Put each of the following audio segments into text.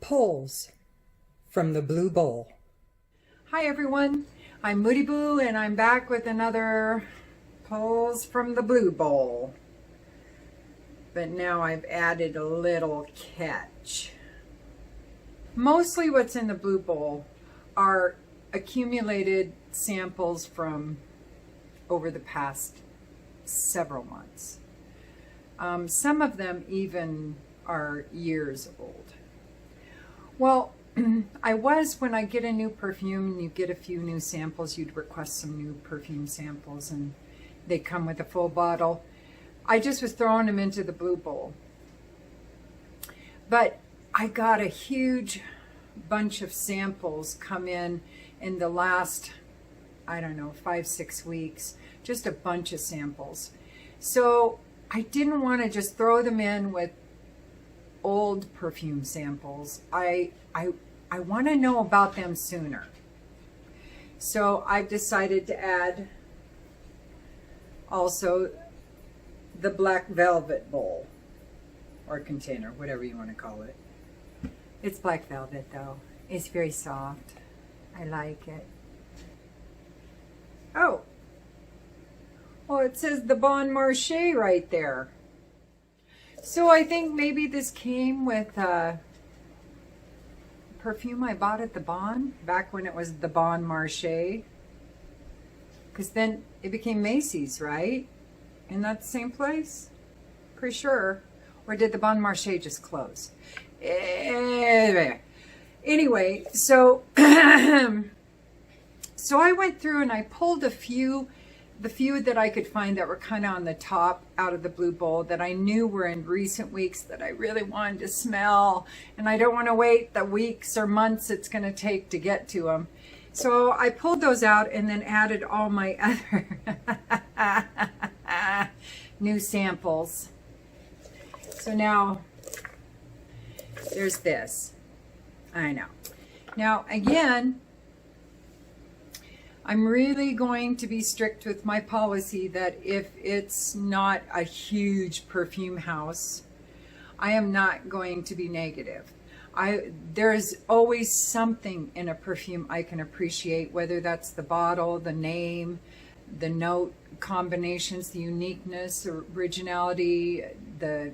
Pulls from the Blue Bowl. Hi everyone, I'm Moody Boo and I'm back with another Pulls from the Blue Bowl. But now I've added a little catch. Mostly what's in the Blue Bowl are accumulated samples from over the past several months. Some of them even are years old. Well, when I get a new perfume and you get a few new samples, you'd request some new perfume samples and they come with a full bottle. I just was throwing them into the Blue Bowl. But I got a huge bunch of samples come in the last, 5-6 weeks, just a bunch of samples. So I didn't want to just throw them in with old perfume samples. I want to know about them sooner. So I've decided to add also the black velvet bowl or container, whatever you want to call it. It's black velvet though. It's very soft. I like it. Oh, well, it says the Bon Marché right there. So I think maybe this came with perfume I bought at the Bon, back when it was the Bon Marché. Because then it became Macy's, right? Isn't that the same place? Pretty sure. Or did the Bon Marché just close? Anyway, so so I went through and I pulled the few that I could find that were kind of on the top out of the Blue Bowl that I knew were in recent weeks that I really wanted to smell. And I don't want to wait the weeks or months it's going to take to get to them. So I pulled those out and then added all my other new samples. So now there's this. I know. Now again, I'm really going to be strict with my policy that if it's not a huge perfume house, I am not going to be negative. There's always something in a perfume I can appreciate, whether that's the bottle, the name, the note combinations, the uniqueness, the originality, the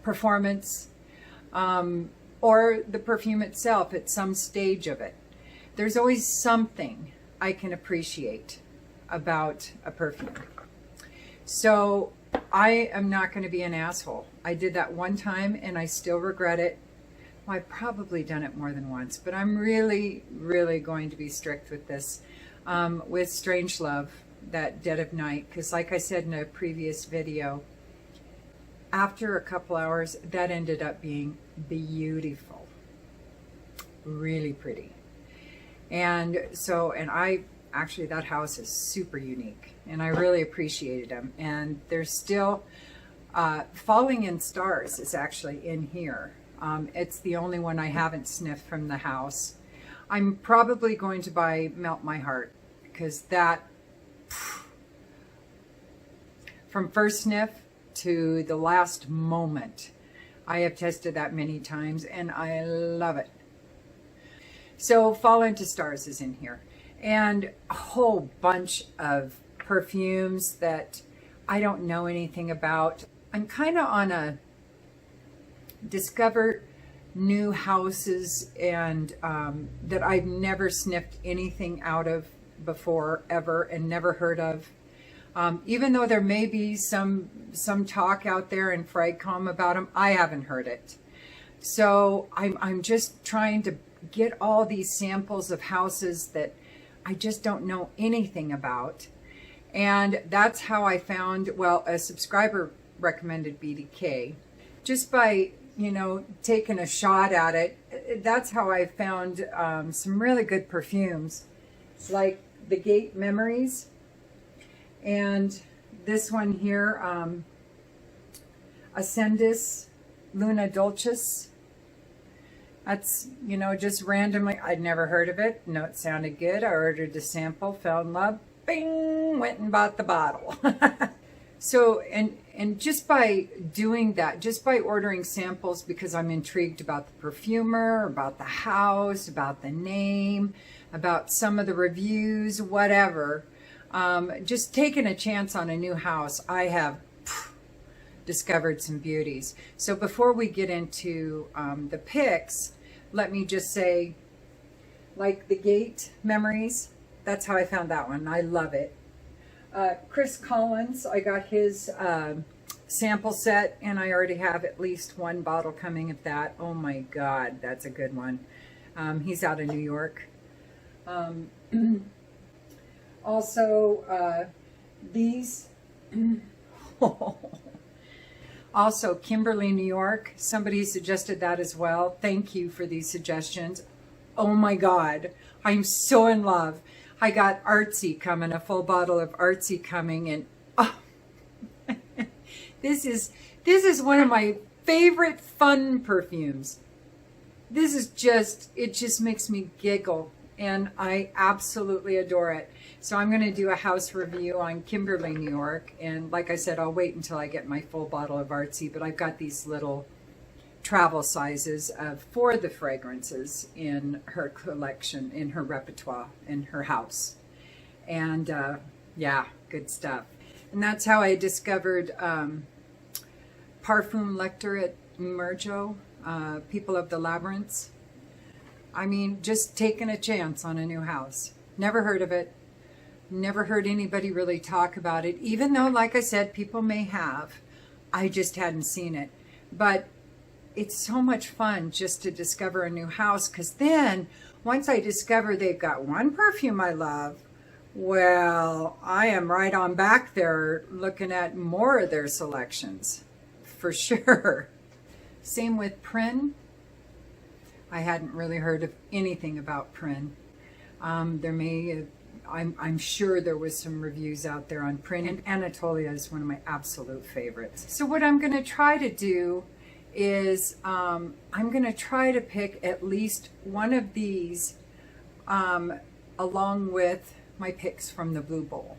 performance, or the perfume itself at some stage of it. There's always something I can appreciate about a perfume. So I am not going to be an asshole. I did that one time and I still regret it. Well, I've probably done it more than once, but I'm really, really going to be strict with this, with Strange Love, that Dead of Night, because like I said in a previous video, after a couple hours, that ended up being beautiful, really pretty. And so, actually that house is super unique and I really appreciated them. And there's still, Falling in Stars is actually in here. It's the only one I haven't sniffed from the house. I'm probably going to buy Melt My Heart, because that, from first sniff to the last moment, I have tested that many times and I love it. So Fall Into Stars is in here, and a whole bunch of perfumes that I don't know anything about. I'm kind of on a discover new houses and that I've never sniffed anything out of before ever and never heard of. Even though there may be some talk out there in Fragcom about them, I haven't heard it. So I'm just trying to get all these samples of houses that I just don't know anything about. And that's how I found, well, a subscriber recommended BDK. Just by, you know, taking a shot at it, that's how I found some really good perfumes, like the Gate Memories, and this one here, Ascendus Luna Dulcis. That's, you know, just randomly, I'd never heard of it. No, it sounded good. I ordered a sample, fell in love, bing, went and bought the bottle. So, and just by doing that, just by ordering samples because I'm intrigued about the perfumer, about the house, about the name, about some of the reviews, whatever, just taking a chance on a new house, I have discovered some beauties. So before we get into the picks, let me just say, like the Gate Memories, that's how I found that one. I love it. Chris Collins, I got his sample set, and I already have at least one bottle coming of that. Oh my God, that's a good one. He's out of New York. Also, these... Also, Kimberly, New York. Somebody suggested that as well. Thank you for these suggestions. Oh my God, I'm so in love. I got Artsy coming, a full bottle of Artsy coming, and oh, this is one of my favorite fun perfumes. This is just, it just makes me giggle, and I absolutely adore it. So I'm going to do a house review on Kimberly, New York, and like I said, I'll wait until I get my full bottle of Artsy, but I've got these little travel sizes for the fragrances in her collection, in her repertoire, in her house. And yeah, good stuff. And that's how I discovered Parfum Lector at Merjo, People of the Labyrinths. I mean, just taking a chance on a new house. Never heard of it. Never heard anybody really talk about it, even though, like I said, people may have. I just hadn't seen it. But it's so much fun just to discover a new house, because then once I discover they've got one perfume I love, well, I am right on back there looking at more of their selections, for sure. Same with Prin. I hadn't really heard of anything about Prin. There may, I'm sure there was some reviews out there on Prin, and Anatolia is one of my absolute favorites. So what I'm going to try to do is I'm going to try to pick at least one of these along with my picks from the Blue Bowl.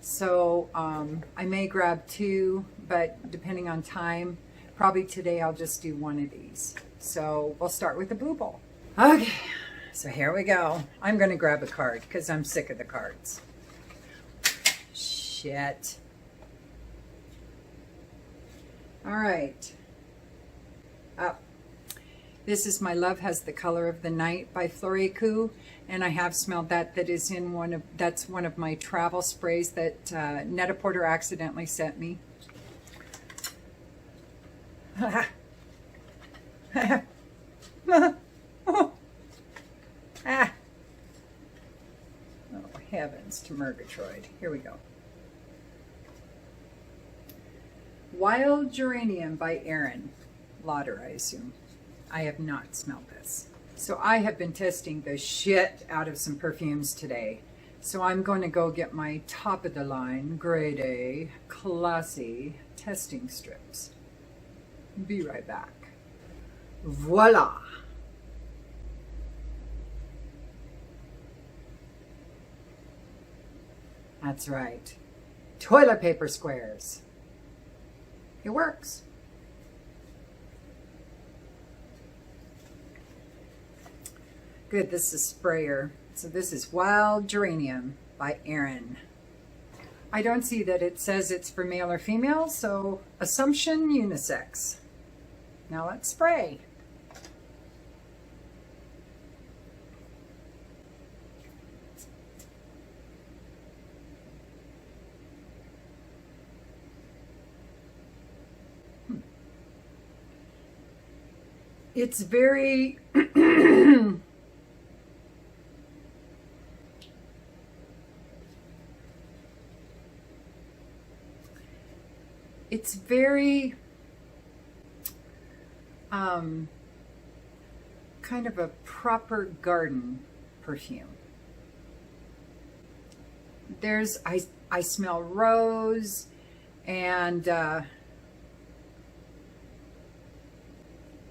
So I may grab two, but depending on time, probably today I'll just do one of these. So we'll start with the Blue Bowl. Okay, so here we go. I'm going to grab a card because I'm sick of the cards. Shit. All right. Up. This is My Love Has the Color of the Night by Florecu, and I have smelled that. That's one of my travel sprays that Net-a-Porter accidentally sent me. Oh heavens to Murgatroyd. Here we go. Wild Geranium by Aerin. Lauder, I assume. I have not smelled this. So I have been testing the shit out of some perfumes today. So I'm going to go get my top of the line, grade A, classy testing strips. Be right back. Voila! That's right. Toilet paper squares. It works. Good, this is sprayer. So this is Wild Geranium by Aerin. I don't see that it says it's for male or female, so assumption unisex. Now let's spray. It's very it's very kind of a proper garden perfume. I smell rose and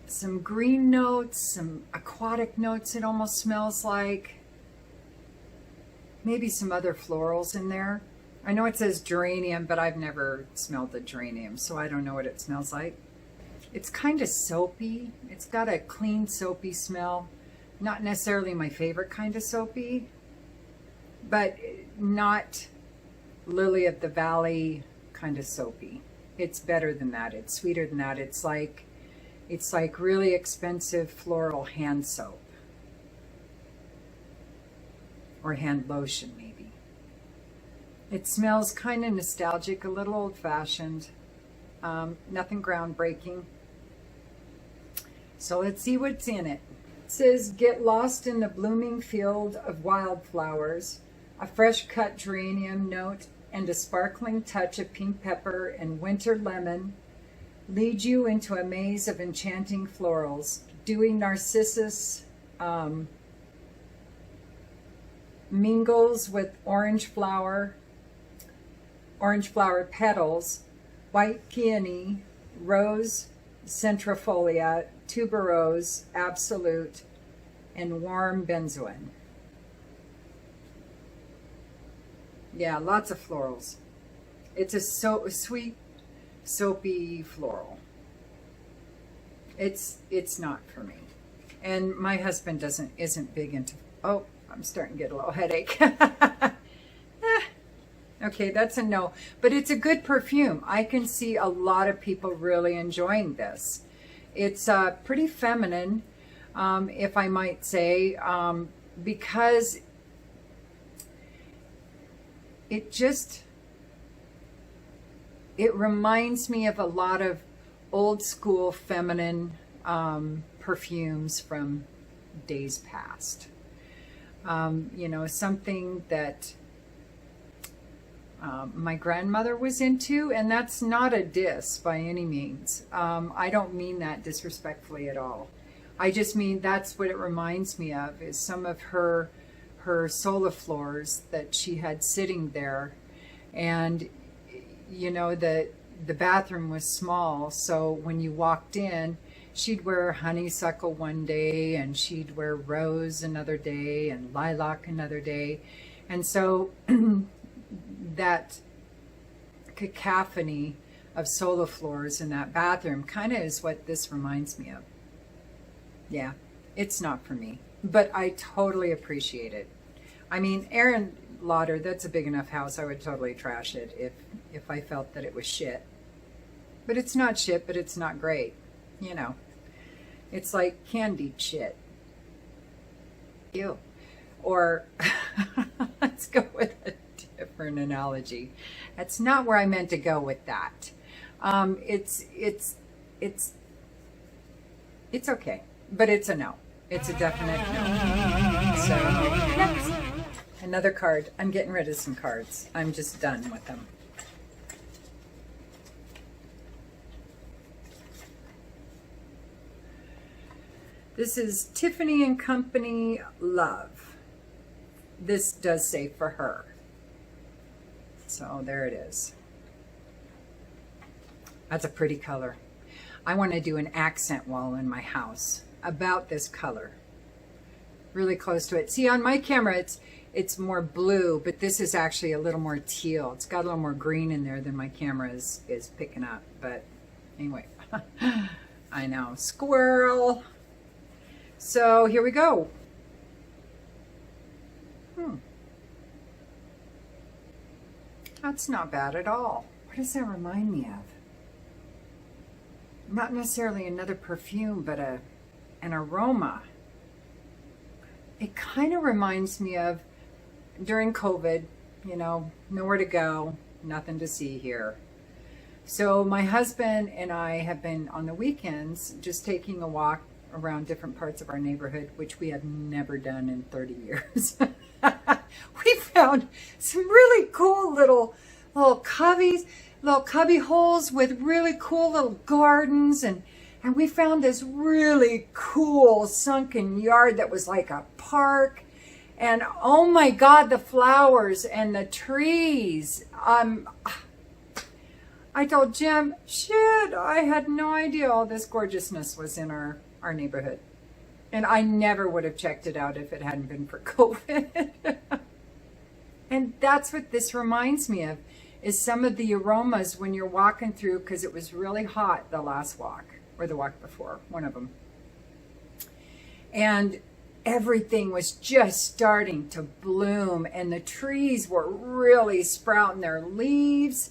some green notes, some aquatic notes it almost smells like. Maybe some other florals in there. I know it says geranium, but I've never smelled the geranium, so I don't know what it smells like. It's kind of soapy. It's got a clean, soapy smell. Not necessarily my favorite kind of soapy, but not Lily of the Valley kind of soapy. It's better than that. It's sweeter than that. It's like really expensive floral hand soap. Or hand lotion, maybe. It smells kind of nostalgic, a little old-fashioned. Nothing groundbreaking. So let's see what's in it. It says, get lost in the blooming field of wildflowers, a fresh cut geranium note, and a sparkling touch of pink pepper and winter lemon lead you into a maze of enchanting florals. Dewy narcissus mingles with orange flower petals, white peony, rose centrifolia, tuberose, absolute, and warm benzoin. Yeah, lots of florals. It's a sweet, soapy floral. It's not for me. And my husband isn't big into, oh, I'm starting to get a little headache. Okay, that's a no. But it's a good perfume. I can see a lot of people really enjoying this. It's pretty feminine, if I might say, because it reminds me of a lot of old school feminine perfumes from days past. You know, something that my grandmother was into, and that's not a diss by any means. I don't mean that disrespectfully at all. I just mean that's what it reminds me of, is some of her soliflores that she had sitting there. And you know, the bathroom was small, so when you walked in, she'd wear honeysuckle one day, and she'd wear rose another day, and lilac another day. And so that cacophony of soliflores in that bathroom kind of is what this reminds me of. Yeah, it's not for me, but I totally appreciate it. I mean, Aerin, Lauder, that's a big enough house. I would totally trash it if I felt that it was shit. But it's not shit, but it's not great. You know, it's like candied shit. Ew. Or let's go with a different analogy. That's not where I meant to go with that. It's okay, but it's a no. It's a definite no. So next, another card. I'm getting rid of some cards. I'm just done with them. This is Tiffany Co Love. This does say for her. So there it is. That's a pretty color. I want to do an accent wall in my house about this color. Really close to it. See, on my camera it's more blue, but this is actually a little more teal. It's got a little more green in there than my camera is picking up. But anyway, I know. Squirrel. So here we go. That's not bad at all. What does that remind me of? Not necessarily another perfume, but an aroma. It kind of reminds me of during COVID, you know, nowhere to go, nothing to see here. So my husband and I have been on the weekends just taking a walk around different parts of our neighborhood, which we have never done in 30 years. We found some really cool little coveys. little cubby holes with really cool little gardens, and we found this really cool sunken yard that was like a park. And oh my God, the flowers and the trees. I told Jim, shit, I had no idea all this gorgeousness was in our neighborhood. And I never would have checked it out if it hadn't been for COVID. And that's what this reminds me of, is some of the aromas when you're walking through, because it was really hot the last walk, or the walk before, one of them. And everything was just starting to bloom, and the trees were really sprouting their leaves.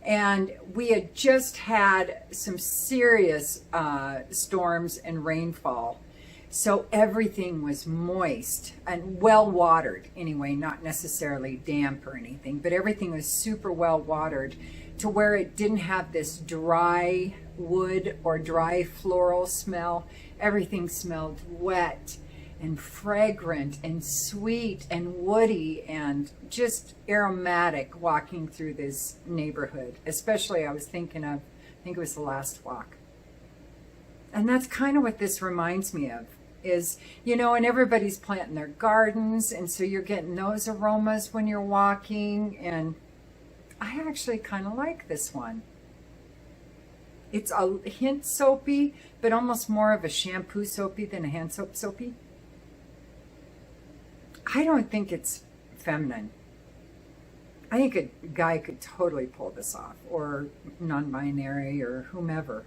And we had just had some serious storms and rainfall. So everything was moist and well watered anyway, not necessarily damp or anything, but everything was super well watered to where it didn't have this dry wood or dry floral smell. Everything smelled wet and fragrant and sweet and woody and just aromatic walking through this neighborhood. Especially I was thinking of, I think it was the last walk. And that's kind of what this reminds me of, is, you know, and everybody's planting their gardens, and so you're getting those aromas when you're walking, and I actually kind of like this one. It's a hint soapy, but almost more of a shampoo soapy than a hand soap soapy. I don't think it's feminine. I think a guy could totally pull this off, or non-binary, or whomever.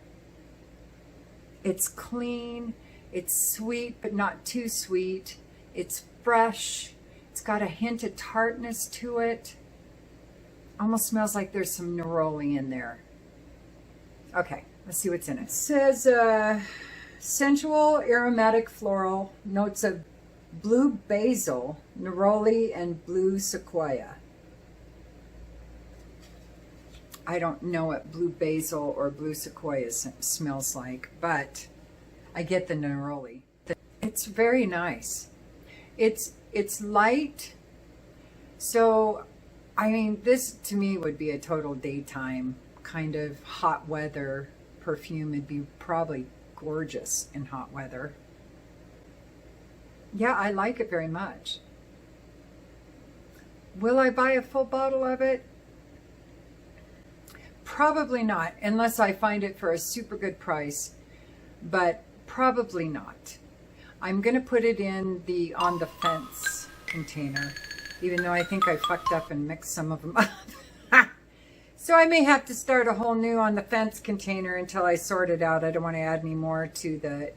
It's clean, it's sweet, but not too sweet. It's fresh. It's got a hint of tartness to it. Almost smells like there's some neroli in there. Okay, let's see what's in it. It says sensual, aromatic, floral, notes of blue basil, neroli, and blue sequoia. I don't know what blue basil or blue sequoia smells like, but I get the neroli. It's very nice. It's light. So, I mean, this to me would be a total daytime kind of hot weather perfume. It'd be probably gorgeous in hot weather. Yeah, I like it very much. Will I buy a full bottle of it? Probably not, unless I find it for a super good price, but probably not. I'm going to put it in the on the fence container, even though I think I fucked up and mixed some of them up. So I may have to start a whole new on the fence container until I sort it out. I don't want to add any more to the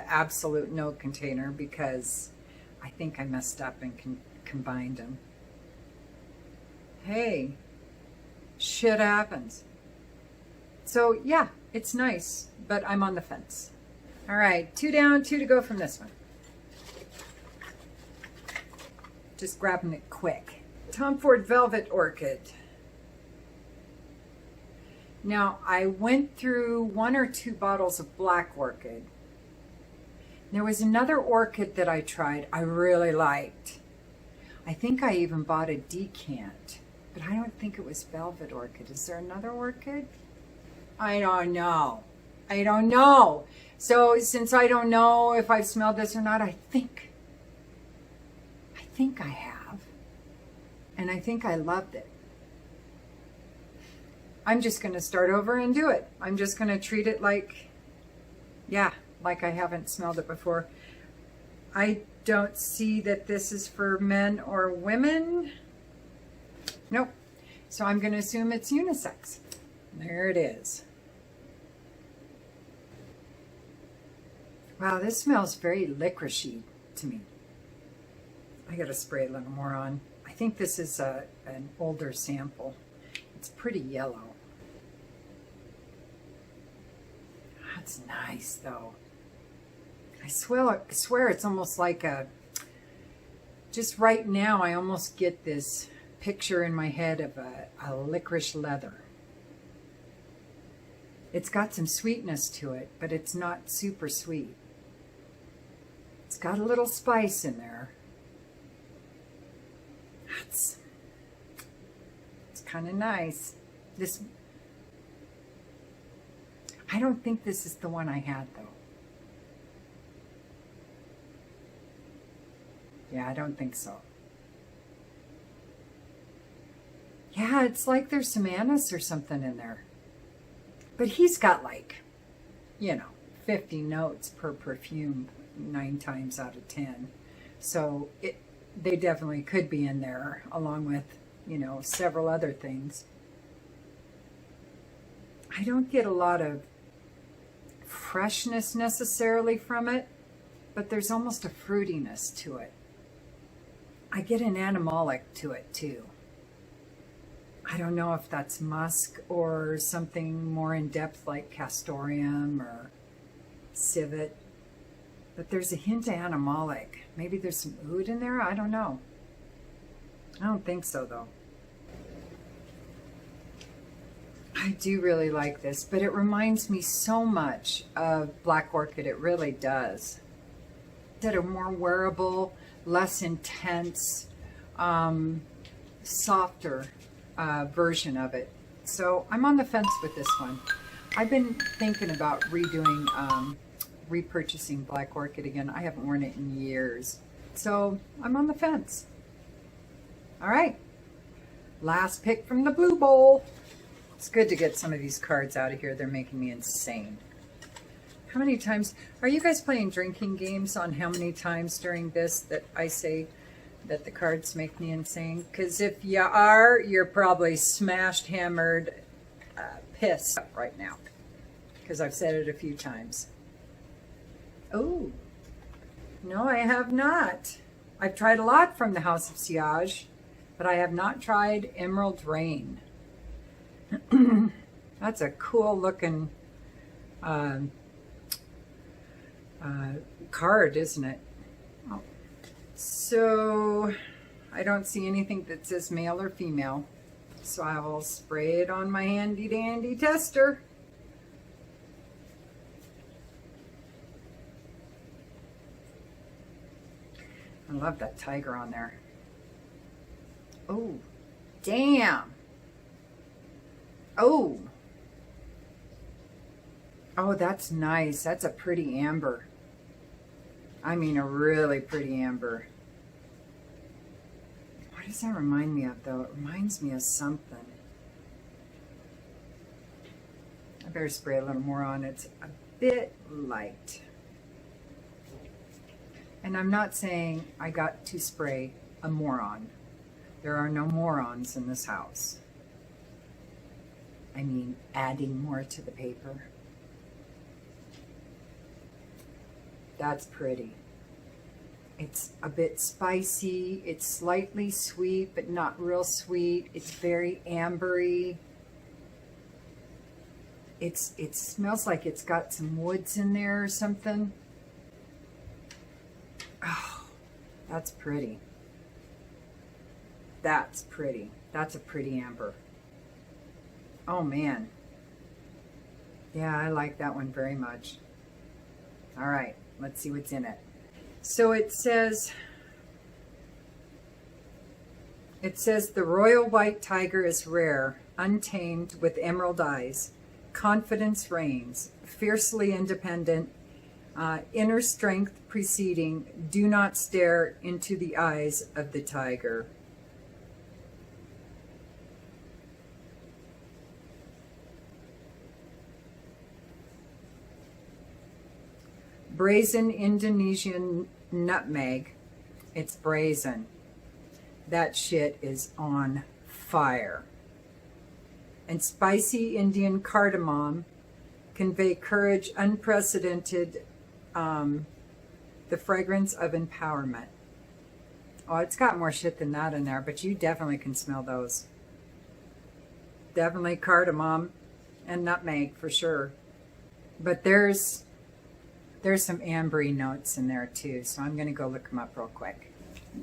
absolute no container, because I think I messed up and combined them. Hey, shit happens. So yeah, it's nice, but I'm on the fence. All right, 2 down, 2 to go from this one. Just grabbing it quick. Tom Ford Velvet Orchid. Now, I went through 1 or 2 bottles of black orchid. There was another orchid that I tried I really liked. I think I even bought a decant, but I don't think it was velvet orchid. Is there another orchid? I don't know. I don't know. So since I don't know if I've smelled this or not, I think I have. And I think I loved it. I'm just going to start over and do it. I'm just going to treat it like, yeah, like I haven't smelled it before. I don't see that this is for men or women. Nope. So I'm going to assume it's unisex. There it is. Wow, this smells very licoricey to me. I got to spray a little more on. I think this is an older sample. It's pretty yellow. That's nice, though. I swear it's almost like just right now I almost get this picture in my head of a licorice leather. It's got some sweetness to it, but it's not super sweet. It's got a little spice in there. It's kind of nice. This, I don't think this is the one I had though. Yeah, I don't think so. Yeah, it's like there's some anise or something in there. But he's got like, 50 notes per perfume 9 times out of 10. So they definitely could be in there along with, several other things. I don't get a lot of freshness necessarily from it, but there's almost a fruitiness to it. I get an animalic to it too. I don't know if that's musk or something more in depth like castoreum or civet, but there's a hint of animalic. Maybe there's some oud in there. I don't know. I don't think so though. I do really like this, but it reminds me so much of Black Orchid. It really does. That a more wearable, less intense, softer version of it. So I'm on the fence with this one. I've been thinking about repurchasing Black Orchid again. I haven't worn it in years. So I'm on the fence. All right. Last pick from the blue bowl. It's good to get some of these cards out of here. They're making me insane. How many times are you guys playing drinking games on how many times during this that I say that the cards make me insane? Because if you are, you're probably smashed, hammered, pissed right now. Because I've said it a few times. Oh, no, I have not. I've tried a lot from the House of Sillage, but I have not tried Emerald Rain. That's a cool looking card, isn't it? Oh. So I don't see anything that says male or female. So I will spray it on my handy dandy tester. I love that tiger on there. Oh, damn. Oh, that's nice. That's a pretty amber. I mean, a really pretty amber. What does that remind me of, though? It reminds me of something. I better spray a little more on it. It's a bit light. And I'm not saying I got to spray a moron. There are no morons in this house. I mean, adding more to the paper. That's pretty. It's a bit spicy. It's slightly sweet, but not real sweet. It's very ambery. It smells like it's got some woods in there or something. Oh, that's pretty. That's pretty. That's a pretty amber. Oh man. Yeah, I like that one very much. All right, let's see what's in it. So it says the royal white tiger is rare, untamed with emerald eyes. Confidence reigns, fiercely independent, inner strength preceding. Do not stare into the eyes of the tiger. Brazen Indonesian nutmeg. It's brazen. That shit is on fire. And spicy Indian cardamom convey courage unprecedented, the fragrance of empowerment. Oh, it's got more shit than that in there, but you definitely can smell those. Definitely cardamom and nutmeg for sure. But there's some ambery notes in there too, so I'm going to go look them up real quick.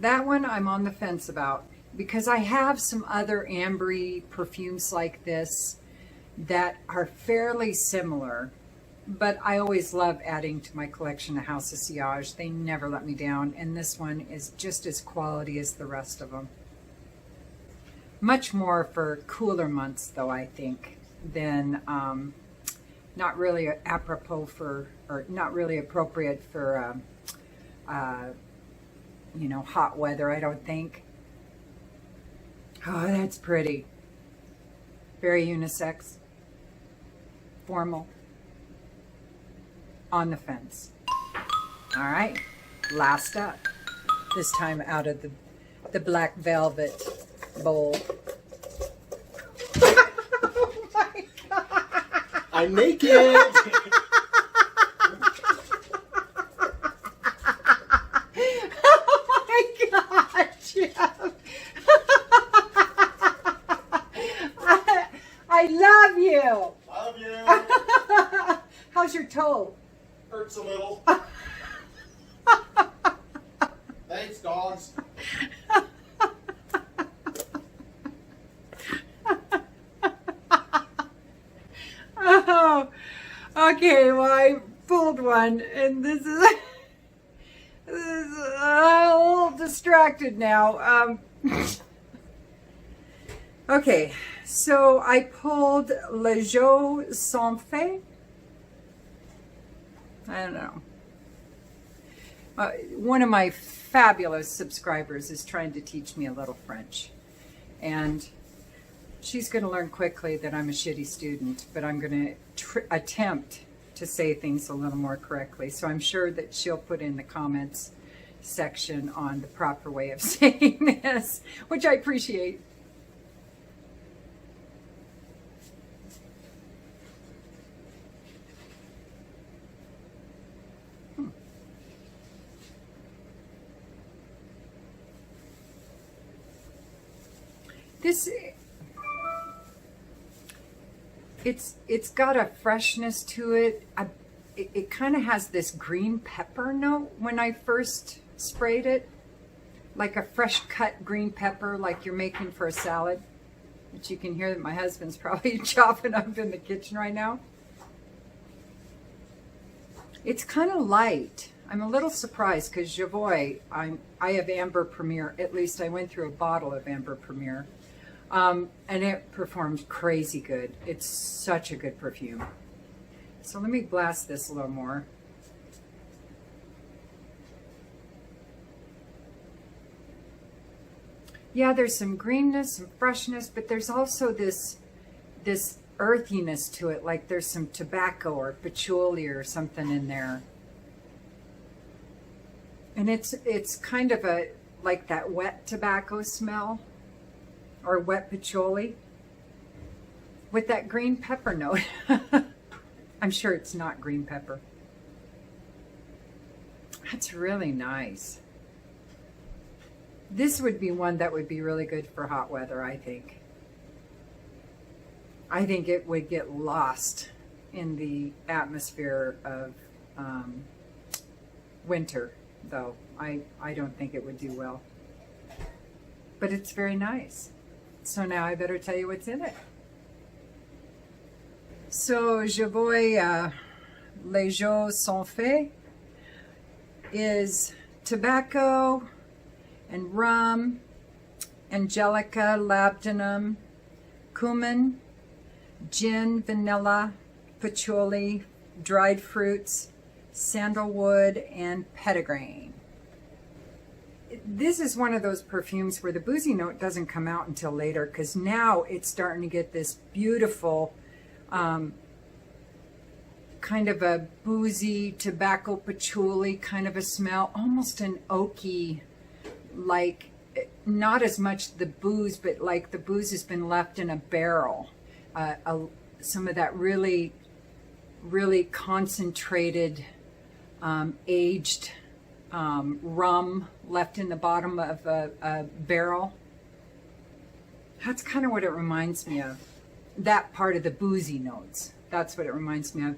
That one I'm on the fence about because I have some other ambery perfumes like this that are fairly similar, but I always love adding to my collection of House of Sillage. They never let me down, and this one is just as quality as the rest of them. Much more for cooler months, though, I think, than not really apropos for, or not really appropriate for, you know, hot weather, I don't think. Oh, that's pretty. Very unisex. Formal. On the fence. All right, last up. This time out of the black velvet bowl. Oh my God. I'm naked. Oh my God, Jeff. I love you. Love you. How's your toe? Hurts a little. Thanks, dogs. Oh, okay. Well, I pulled one, and this is a little distracted now. Okay, so I pulled Le Jeu Sans Fait. I don't know. One of my fabulous subscribers is trying to teach me a little French. And she's going to learn quickly that I'm a shitty student, but I'm going to attempt to say things a little more correctly. So I'm sure that she'll put in the comments section on the proper way of saying this, which I appreciate. This, it's got a freshness to it. It kind of has this green pepper note when I first sprayed it, like a fresh cut green pepper, like you're making for a salad. But you can hear that my husband's probably chopping up in the kitchen right now. It's kind of light. I'm a little surprised because Jovoy, I have Amber Premier. At least I went through a bottle of Amber Premier. And it performed crazy good. It's such a good perfume. So let me blast this a little more. Yeah, there's some greenness, some freshness, but there's also this earthiness to it, like there's some tobacco or patchouli or something in there. And it's kind of like that wet tobacco smell. Or wet patchouli with that green pepper note. I'm sure it's not green pepper. That's really nice. This would be one that would be really good for hot weather, I think. I think it would get lost in the atmosphere of winter, though. I don't think it would do well. But it's very nice. So now I better tell you what's in it. So Jovoy Le Jeu Sans Fait is tobacco and rum, angelica, labdanum, cumin, gin, vanilla, patchouli, dried fruits, sandalwood, and petitgrain. This is one of those perfumes where the boozy note doesn't come out until later, because now it's starting to get this beautiful kind of a boozy tobacco patchouli kind of a smell, almost an oaky, like not as much the booze, but like the booze has been left in a barrel. Some of that really, really concentrated, aged rum left in the bottom of a barrel. That's kind of what it reminds me of. That part of the boozy notes. That's what it reminds me of.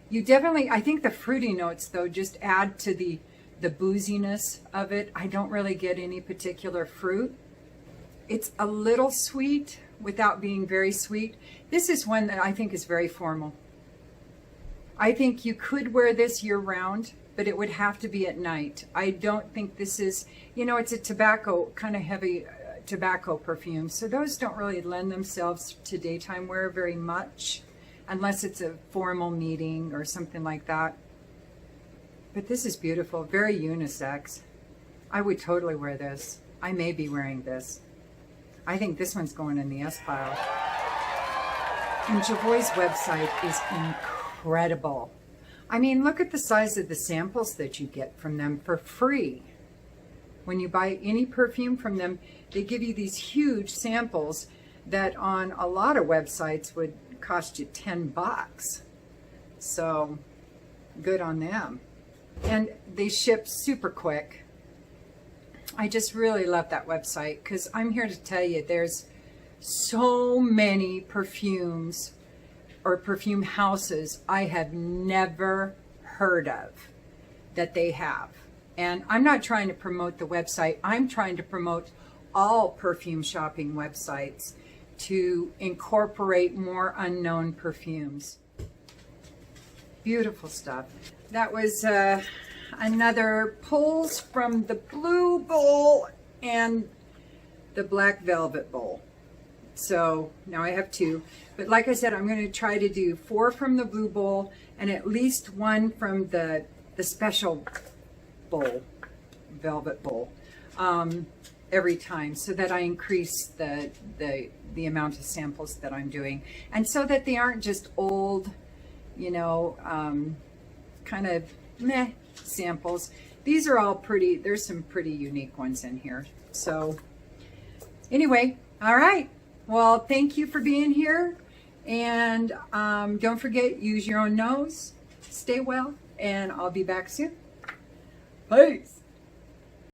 You definitely, I think the fruity notes though just add to the booziness of it. I don't really get any particular fruit. It's a little sweet without being very sweet. This is one that I think is very formal. I think you could wear this year round, but it would have to be at night. I don't think this is, you know, it's a tobacco, kind of heavy tobacco perfumes. So those don't really lend themselves to daytime wear very much, unless it's a formal meeting or something like that. But this is beautiful, very unisex. I would totally wear this. I may be wearing this. I think this one's going in the S pile. And Jovoy's website is incredible. I mean, look at the size of the samples that you get from them for free. When you buy any perfume from them, they give you these huge samples that on a lot of websites would cost you $10. So good on them. And they ship super quick. I just really love that website because I'm here to tell you there's so many perfumes or perfume houses I have never heard of that they have. And I'm not trying to promote the website. I'm trying to promote all perfume shopping websites to incorporate more unknown perfumes. Beautiful stuff. That was another pulls from the blue bowl and the black velvet bowl. So now I have 2. But like I said, I'm going to try to do 4 from the blue bowl and at least 1 from the special bowl, velvet bowl, every time, so that I increase the amount of samples that I'm doing, and so that they aren't just old, you know, kind of meh samples. These are all pretty. There's some pretty unique ones in here. So anyway, all right. Well, thank you for being here, and don't forget, use your own nose. Stay well, and I'll be back soon. Peace.